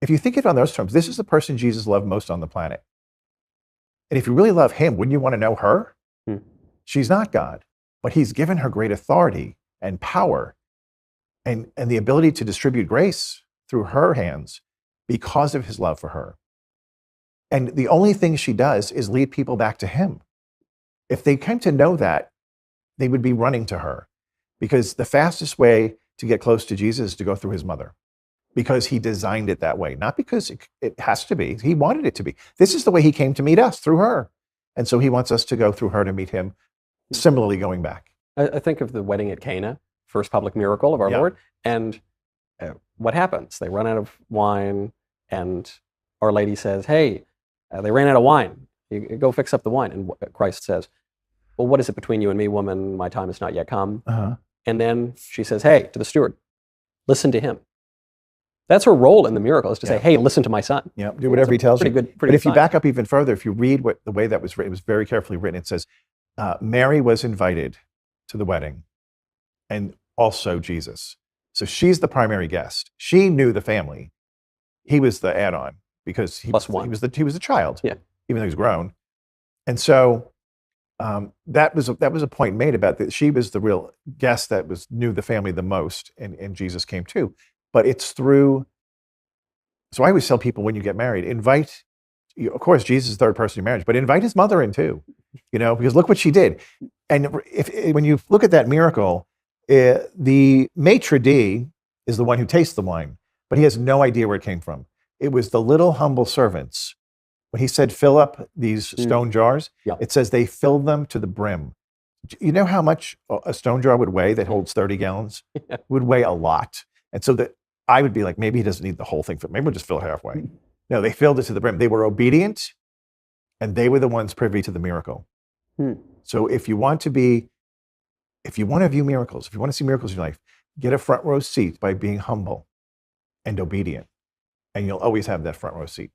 if you think of it on those terms, this is the person Jesus loved most on the planet. And if you really love him, wouldn't you want to know her? Hmm. She's not God, but he's given her great authority and power and the ability to distribute grace through her hands because of his love for her. And the only thing she does is lead people back to him. If they came to know that, they would be running to her, because the fastest way to get close to Jesus is to go through his mother, because he designed it that way, not because it has to be. He wanted it to be. This is the way he came to meet us, through her. And so he wants us to go through her to meet him, similarly going back. I think of the wedding at Cana, first public miracle of our Lord, and what happens? They run out of wine, and Our Lady says, hey, they ran out of wine. You go fix up the wine. And Christ says, well, what is it between you and me, woman? My time has not yet come. Uh-huh. And then she says, hey, to the steward, listen to him. That's her role in the miracle, is to say, hey, listen to my son. Yeah, do whatever he tells you. But if you back up even further, if you read the way that was written, it was very carefully written. It says, Mary was invited to the wedding, and also Jesus. So she's the primary guest. She knew the family. He was the add-on, because he was the child, even though he was grown. And so that was a point made about that. She was the real guest that knew the family the most, and Jesus came too. But it's through. So I always tell people, when you get married, invite. Of course, Jesus is the third person in marriage, but invite his mother in too. Because look what she did. And when you look at that miracle, the maitre d' is the one who tastes the wine, but he has no idea where it came from. It was the little humble servants. When he said, fill up these stone jars, it says they filled them to the brim. You know how much a stone jar would weigh that holds 30 gallons? It would weigh a lot. And so that I would be like, maybe he doesn't need the whole thing. Maybe we'll just fill it halfway. No, they filled it to the brim. They were obedient, and they were the ones privy to the miracle. So if you want to view miracles, if you want to see miracles in your life, get a front row seat by being humble and obedient. And you'll always have that front row seat.